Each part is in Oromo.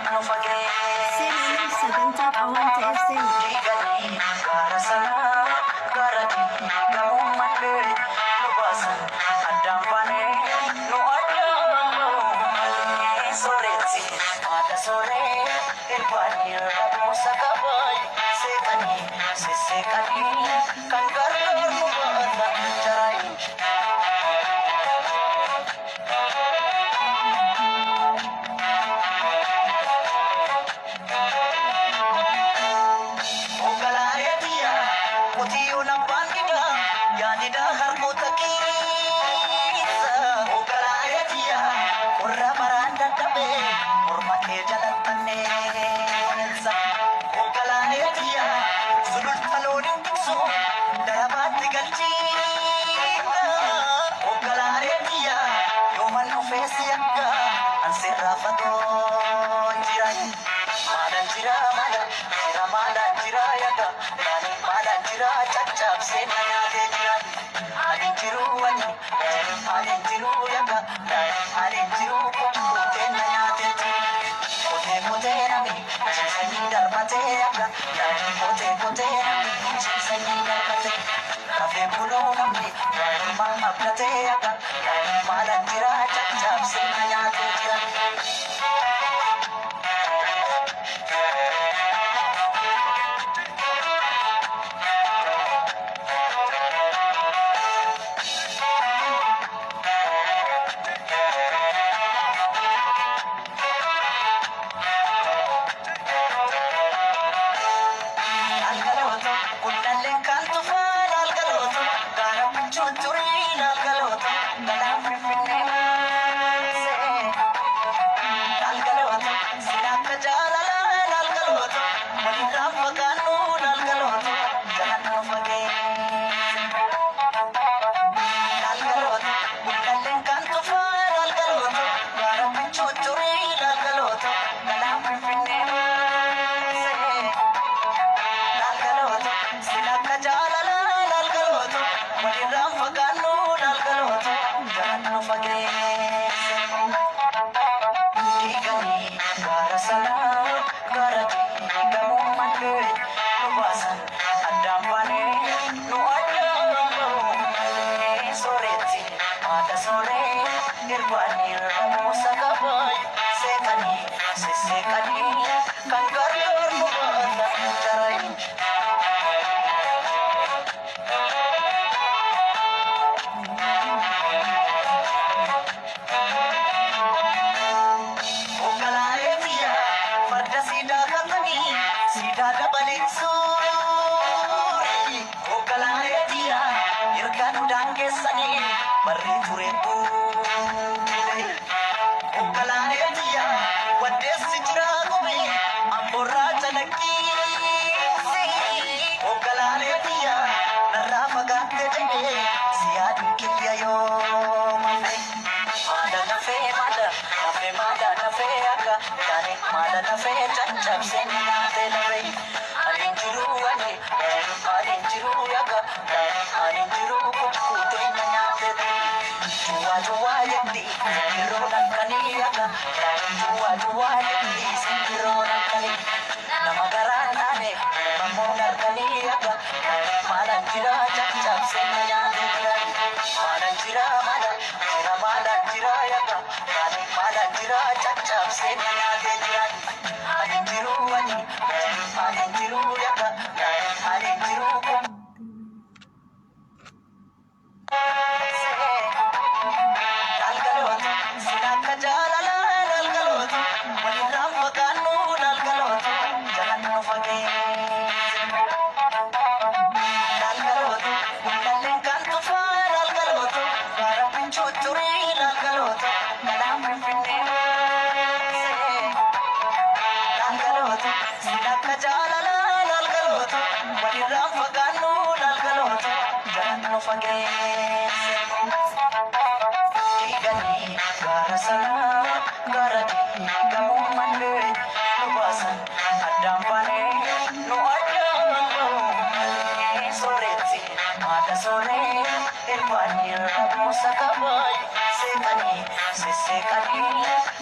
Seenaanis sagantaa qaawwan ta'eef seenu. Gara sana gara diigamuu malee nu baasan addaan baanee nu addaan malee sooretti haadha sooree irbaanii rabuusa qabaay seeqanii sisseeqanii kan gargaar nu baata jaraayi.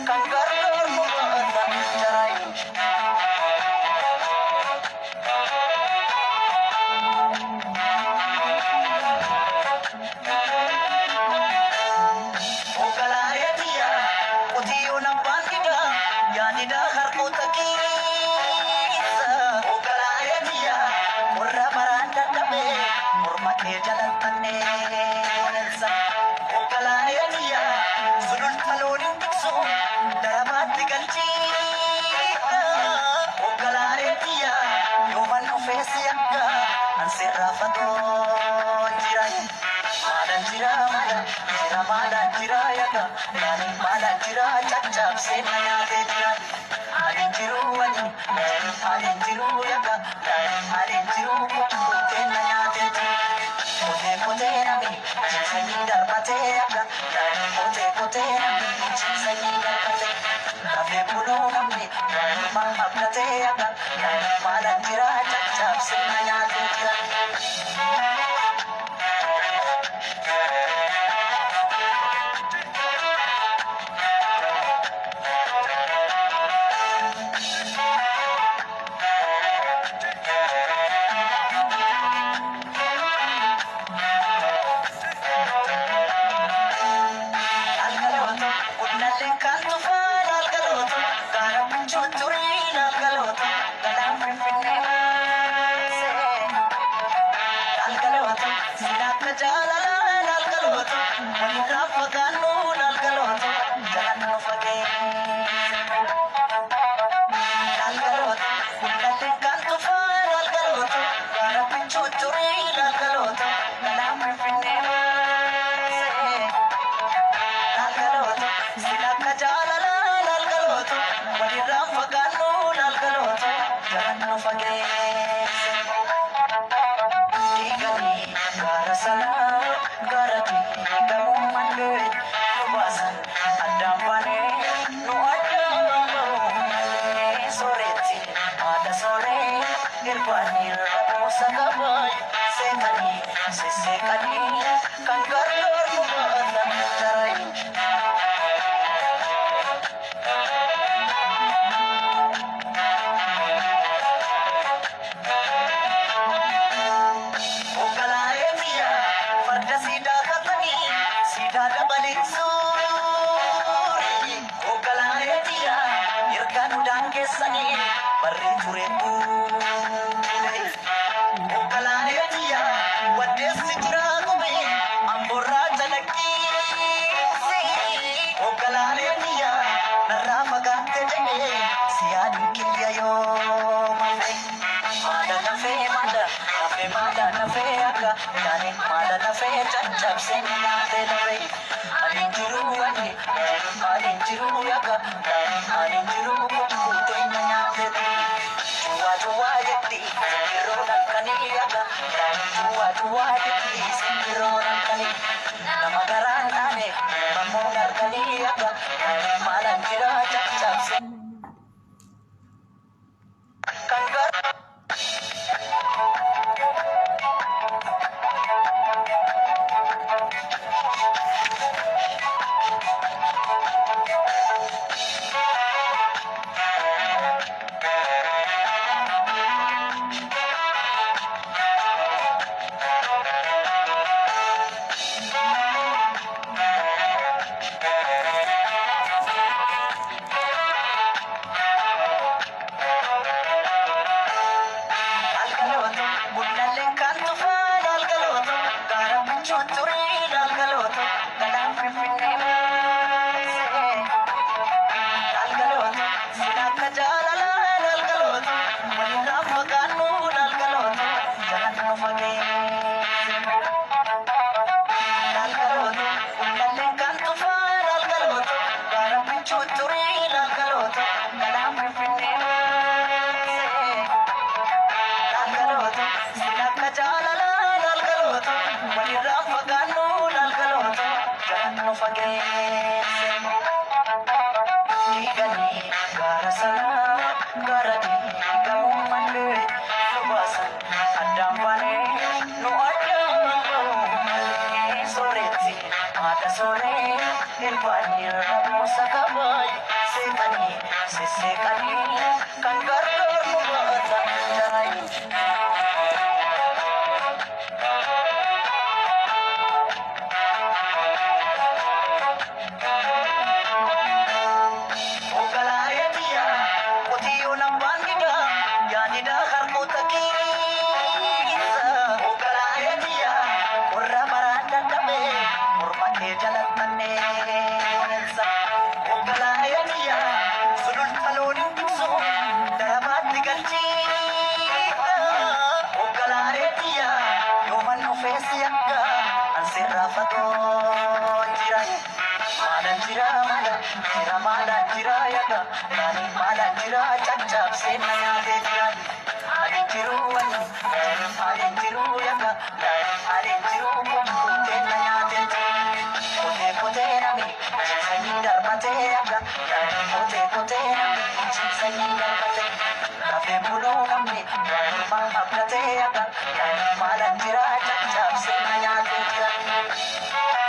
Kan gargaar nu baata jaraayi. abdatee akka maalan jira caccabsina nyaatee jira. Kote kote na mi, chisa ni na kote. Nama abdatee akka nama maalan jira caccabsee na nyaatu kan.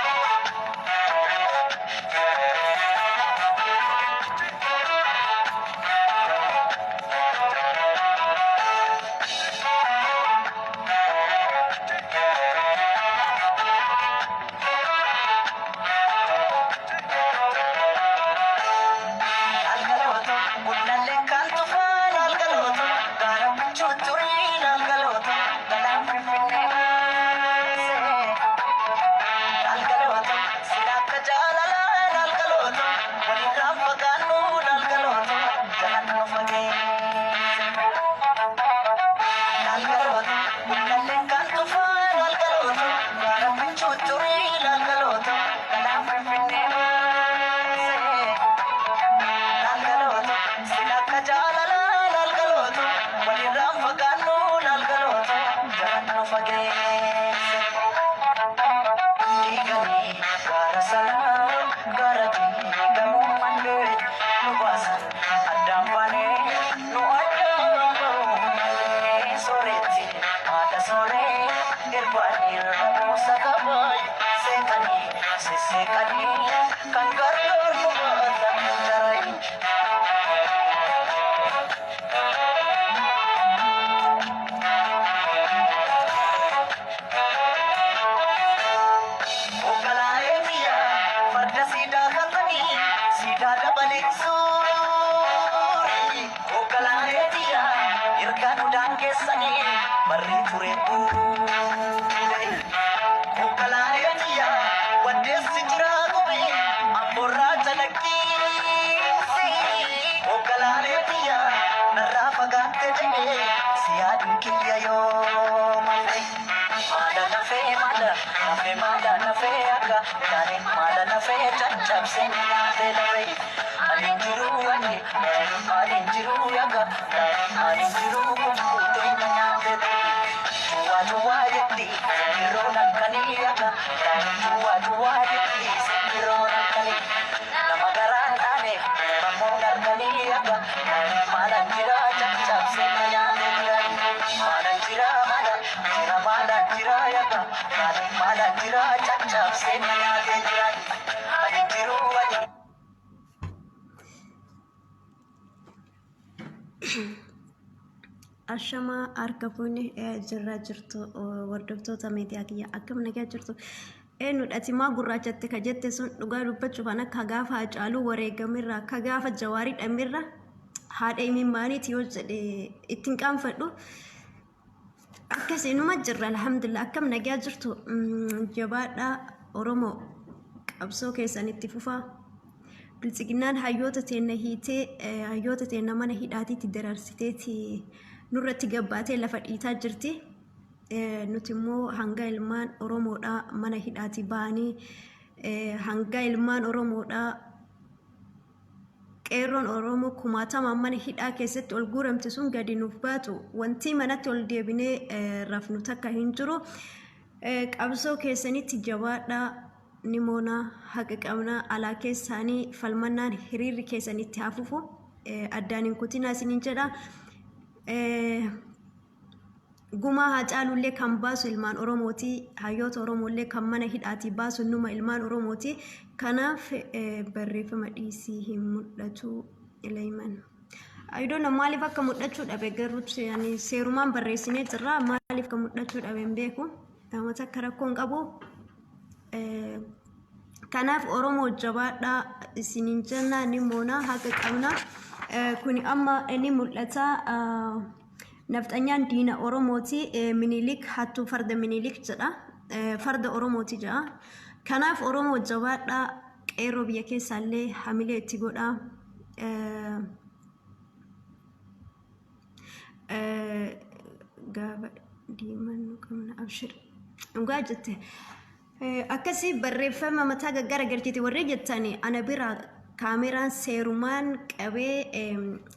Ashama harka fuuni jirraa jirtu hordoftoota miidiyaa kiyya akkam nagaa jirtu eenyudhati maa gurraachatti ka jette sun dhugaa dubbachuuf an akka gaafa Hacaaluu wareegamirraa akka gaafa Jawaarii dhamirra haadha imimmaaniiti yoo jedhe ittiin qaanfadhu akkasiinuma jirra alhamdulillah akkam nagaa jirtu jabaadhaa Oromoo qabsoo keessanitti fufaa bilchiginaan hayyoota teenya hiitee hayyoota teenya mana hidhaatiitti dararsiteeti nurratti gabbaatee lafa dhiitaa jirti nuti immoo hanga ilmaan Oromoodhaa mana hidhaati ba'anii hanga ilmaan Oromoodhaa qeerroon Oromoo kumaatamaan mana hidhaa keessatti ol guuramte sun gadi nuuf baatu wanti manatti ol deebinee rafnu takka hin jiru qabsoo keessanitti jabaadhaa nimoona haqa qabnaa alaa keessaanii falmannaan hiriirri keessanitti hafufu addaan hin kutinaa isiniin jedha gumaa Hacaalullee kan baasu ilmaan Oromooti hayyoota Oromollee kan mana hidhaati baasu numa ilmaan Oromooti kanaaf barreeffama dhiisii hin mul'atu ilayman aydoon maaliif akka mul'achuu dhabe garuu yani seerumaan barreessinee jirra maaliif akka mul'achuu dhabe hin beeku namoota akka rakkoon qabu kanaaf Oromoo jabaadhaa isiniin jennaa ni moona haqa qabna kuni amma inni mul'ata nafxanyaan diina Oromooti Minilik hattuu farda Minilik jedha farda Oromooti jedha kanaaf Oromoo jabaadhaa qeerroo biyya keessaallee hamilee itti godhaa gaafa diimannu qabna abshir dhugaa jette akkasii barreeffama mataa gaggara galchite warree jettanii ana bira kaameraan seerumaan qabee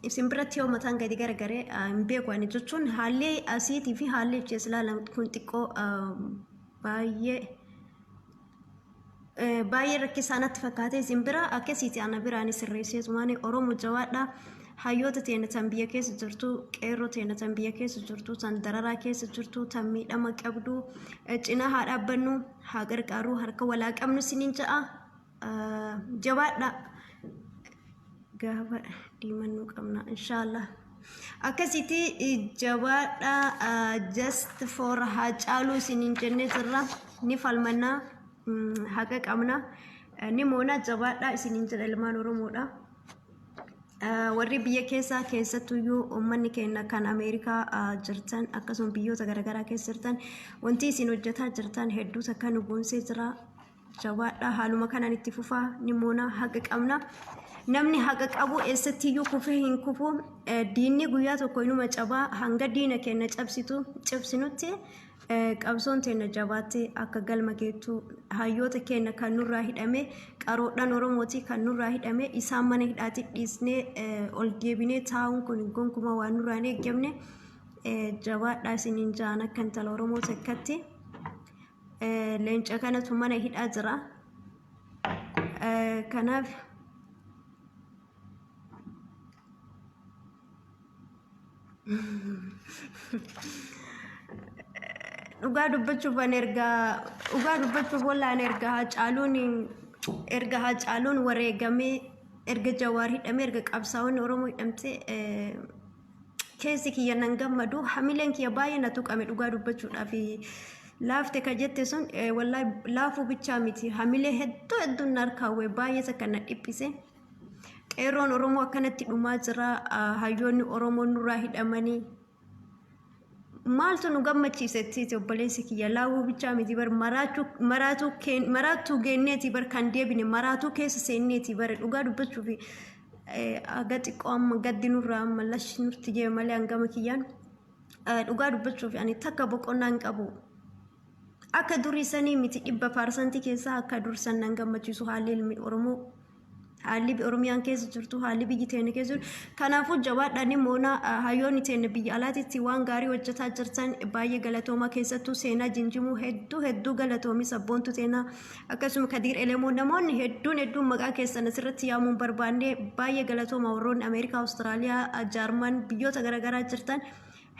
isin biratti yoo mataan gadi garagaree hin beeku ani jechuun haalli asiitii fi haalli ichees ilaalan kun xiqqoo baay'ee rakkisaanatti fakkaate isin bira akkasiiti ana biraan sirreessee sumaanii Oromoo jawaadha hayyoota teenya tan biyya keessa jirtu qeerroo teenya tan biyya keessa jirtu tan dararaa keessa jirtu tan miidhama qabdu cinaa haa dhaabbannu haa gargaarru harka walaa qabnu siniin ja'a jabaadha gaafa diimannuu qabna inshallah akkasitti jabaadha just for Haacaaluu siniin jennee jirra ni falmannaa haqa qabna ni moona jabaadha isiniin jedha ilmaan Oromoodha. Warri biyya keessaa keessattuyyuu uummanni keenya kan Ameerikaa jirtan akkasuma biyyoota garaagaraa keessa jirtan wanti isin hojjetaa jirtan hedduu takka nu boonsee jira jabaadha haaluma kanaan itti fufaa ni moona haqa qabna. Namni haqa qabu eessattiyyuu kufee hin kufu diinni guyyaa tokko inuma cabaa hanga diina keenya cabsinutti qabsoon teenya jabaattee akka galma geettu hayyoota keenya kan nurraa hidhame qaroodhaan Oromooti kan nurraa hidhame isaan mana hidhaatti dhiisnee ol deebinee taa'uun kun gonkumaa waan nurraa hin eeggamne jabaadhaa isiniin ja'an akka intala Oromoo takkatti leenca kanatu mana hidhaa jira kanaaf dhugaa dubbachuuf wallaan erga Haacaaluun wareegamee erga Jawaar hidhamee erga qabsaa'onni Oromoo hidhamte keessi kiyya nan gammadu hamileen kiyya baay'ee na tuqame dhugaa dubbachuudhaaf laafte ka jette sun wallaahi laafuu bichaa miti hamilee hedduun narkaawwe baay'ee takka na dhiphise qeerroon Oromoo akkanatti dhumaa jira hayyoonni Oromoo nurraa hidhamanii maaltu nu gammachiisetti obboleessi kiyya laawuu bichaa miti bar maraatu geenneeti bar kan deebine maraatu keessa seenneeti bar dhugaa dubbachuuf aga xiqqoo amma gaddi nurraa amma lashi nurti jee malee hangama kiyyaan dhugaa dubbachuuf ani takka boqonnaa hin qabu akka durii sanii miti 100% keessaa akka dursan nan gammachiisu haalli ilmi Oromoo haalli Oromiyaan keessa jirtu haalli biyyi teenya keessa jirtu kanaafuu jabaadhaan moona hayyoonni teenya biyya alaatiitti waan gaarii hojjetaa jirtan baay'ee galatoomaa keessattuu seenaa jinjimuu hedduu galatoomi sabboontu teenya akkasuma Kadiir Elemoo namoonni hedduun maqaa keessan asirratti yaamuun barbaanne baay'ee galatoomaa warroonni Ameerikaa Awustiraaliyaa Jaarman biyyoota garaagaraa jirtan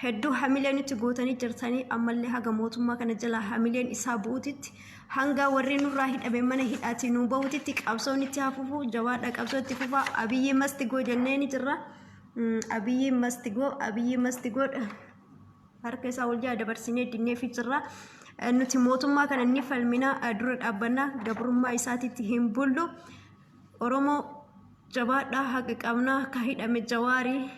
hedduu hamileen itti gootanii jirtanii ammallee haga mootummaa kana jala hamileen isaa bu'utitti hanga warri nurraa hidhame mana hidhaatti nu bahutitti qabsoon itti hafufu jawaadha qabsoo itti fufa abiyyi mastigoo jenneeni jirra abiyyi mastigoo harka isaa ol jaa dabarsinee dinneefi jirra nuti mootummaa kana ni falmina dura dhaabbanna gabrummaa isaatitti hin bullu Oromoo jabaadha haqa qabna ka hidhame Jawaarii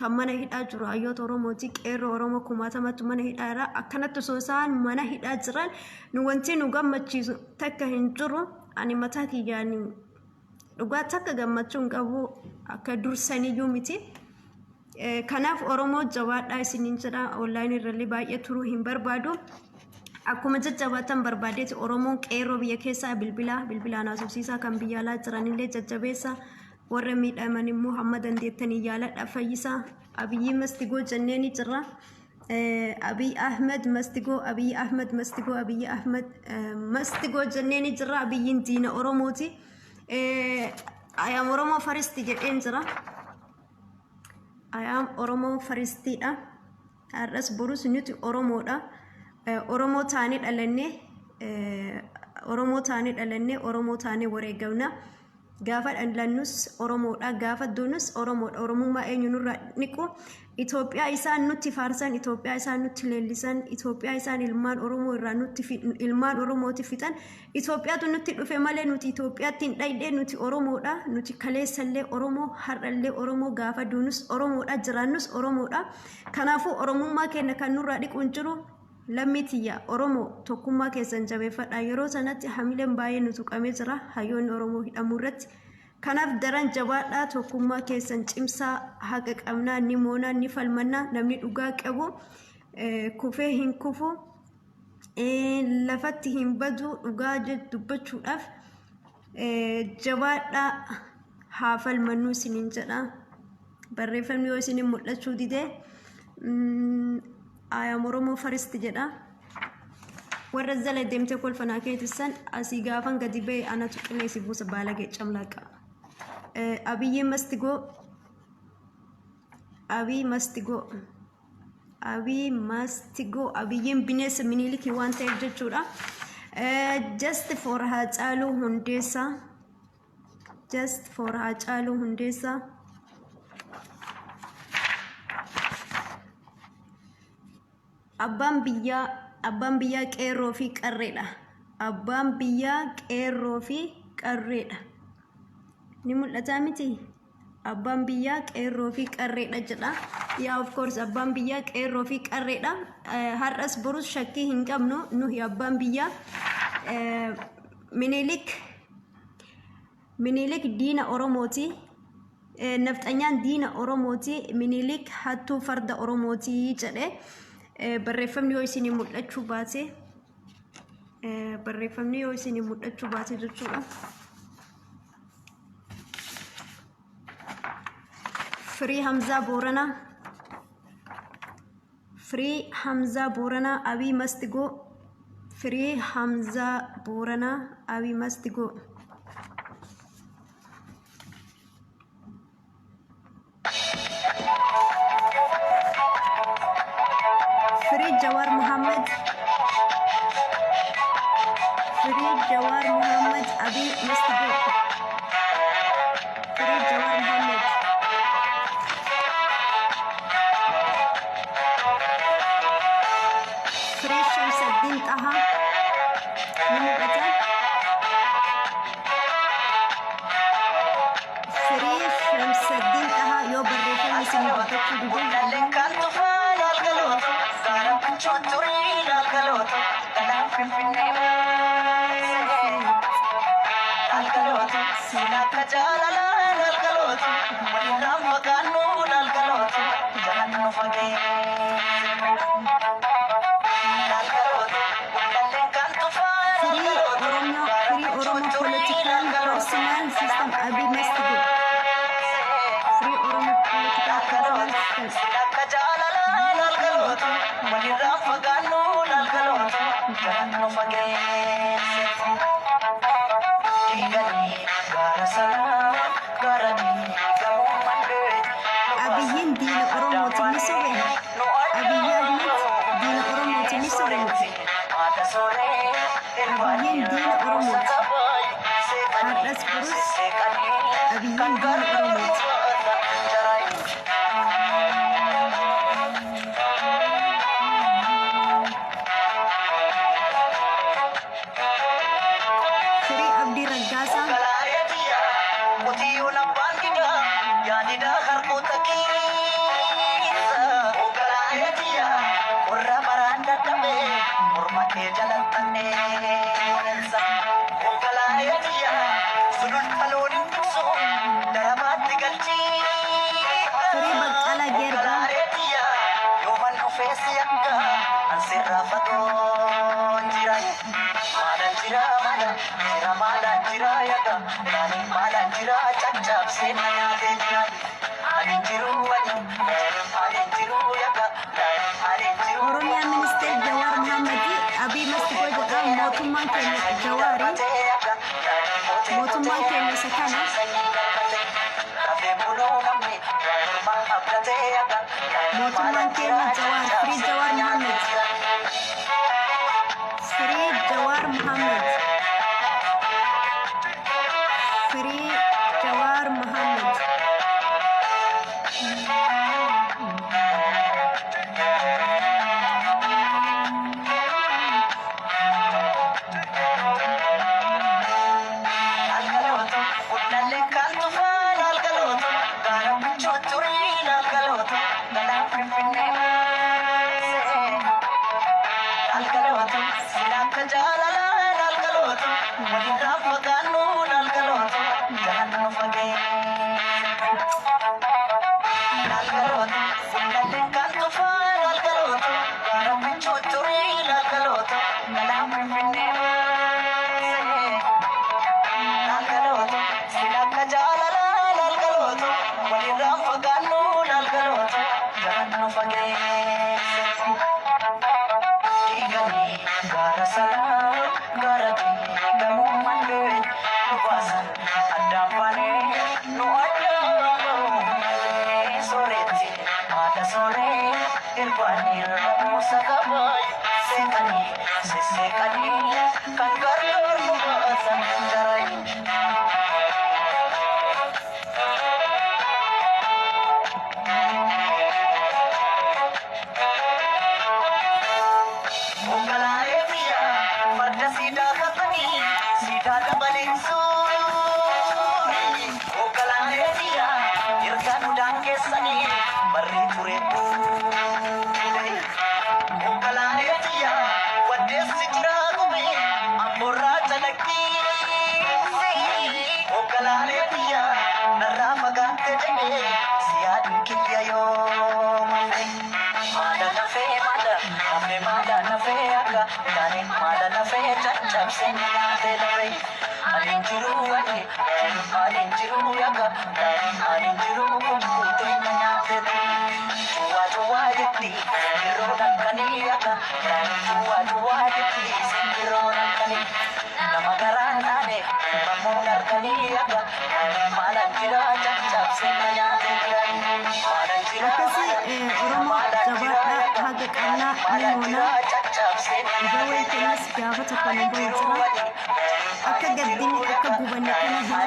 kan mana hidhaa jiru hayyoota Oromooti qeerroo Oromoo kumaatamatti mana hidhaa irraa akkanatti osoo isaan mana hidhaa jiran nu wanti nu gammachiisu takka hin jiru ani mataa kiyyaan dhugaa takka gammachuu hin qabu akka dursaniyyuu miti kanaaf Oromoo jabaadhaa isiniin jedha online irratti baay'ee turuu hin barbaadu akkuma jajjabaatan barbaadeeti Oromoon qeerroo biyya keessaa bilbilaan haasofsiisaa kan biyya alaa jiranillee jajjabeessa warra miidhaman immoo hamma dandeettanii yaaladha fayyisaa abiyyi mastigoo jenneeni jirra Abiy Ahmed mastigoo jenneeni jirra abiyyiin diina Oromooti ayam Oromoo faristi jedheen jira ayam Oromoo faristiidha har'as borus nuti Oromoodha Oromoo taanee dhalannee Oromoo taanee wareegamna gaafa dhalannus Oromoodha gaafa duunus Oromoodha Oromummaa eenyu nurraa niqu Itoophiyaa isaan nutti faarsan Itoophiyaa isaan nutti leellisan Itoophiyaa isaan ilmaan Oromoo irraa ilmaan Oromooti fixan Itoophiyaatu nutti dhufe malee nuti Itoophiyaatti hin dhayne nuti Oromoodha nuti kaleessallee Oromoo har'allee Oromoo gaafa duunus Oromoodha jiraannus Oromoodha kanaafuu Oromummaa keenya kan nurraa dhiqu hin jiru lammitiyya Oromoo tokkummaa keessan jabeeffadha yeroo sanatti hamileen baay'ee nu tuqamee jira hayyoonni Oromoo hidhamuu irratti kanaaf daran jabaadha tokkummaa keessan cimsaa haqa qabnaa ni moonaa ni falmannaa namni dhugaa qabu kufee hin kufu lafatti hin badu dhugaa dubbachuudhaaf jabaadha haa falmannuu isiniin jedha barreeffamni yoo isinin mul'achuu didee ayam Oromoo faristi jedha warra zala deemtee kolfanaa keetisan asii gaafan gadi ba'e anatu qineesi buusa baalagee camlaaqa abiyyi mastigoo Abiy must go. Abiy must go. Abiyyiin bineensa Minilikii waan ta'eef jechuudha. Just for Haacaaluu Hundeessaa. Just for Haacaaluu Hundeessaa. Abbaan biyyaa qeerroo fi qarreedha. Abbaan biyyaa qeerroo fi qarreedha. Ni mul'ata miti? Abbaan biyyaa qeerroo fi qarreedha jedha. Yaa of course abbaan biyyaa qeerroo fi qarreedha. Har'as borus shakkii hin qabnu nuhi abbaan biyyaa Minilik diina Oromooti. Nafxanyaan diina Oromooti. Minilik hattuu farda Oromooti jedhe. Barreeffamni yoo isin mul'achuu baate jechuudha. Free Hamza Borana, Abiy must go. Free Hamza Borana, Abiy must go. Free Jawar Muhammad, Abiy must go. Free Jawar Muhammad. Free Shamsuddin Taha. Ini baca. Free Shamsuddin Taha. Yo barreeffam di sini baca dulu. Abiyyiin diina Oromooti ni sobe. Abiyyiin diina Oromooti ni sobe. Abiyyiin diina Oromooti. Har'as borus Abiyyiin diina Oromooti. Free Abdii Raggaasaa. Oromiyaa Ministeer Jawaar Muhammadi Abiy must go jedha. Mootummaan keenya Jawaari. Mootummaan keenya isa kana. Mootummaan keenya Jawaar. Free Jawaar Muhammad. Free Jawaar Muhammad. Free Jawaar Muhammad. sirbani ramusa kabay sekani sesekani kan gargar mubasan daray Ungalae biya farda sida kapani sida dabalin suri Ungalae biya irkan udang kesani bari turepu Ungalae biya wade sitra gumi amurra janaki Ungalae biya narra magante jane siadin kiyayo Mada na fe aga Dani mada na fe chachap senna te lave Alin jiru agi alin jiru aga Dani alin jiru kumputu nanya te Jua jua yeti Giro nakani aga Dani jua jua yeti Giro nakani Nama garanane Mamunar kani aga Dani malan jira chachap senna te Malan jira Oromoo jabaadhaa haga qannaa ni moonaa gawee kennas gaafa tokko ni ba'u jira akka gaddini akka gubanne kana jira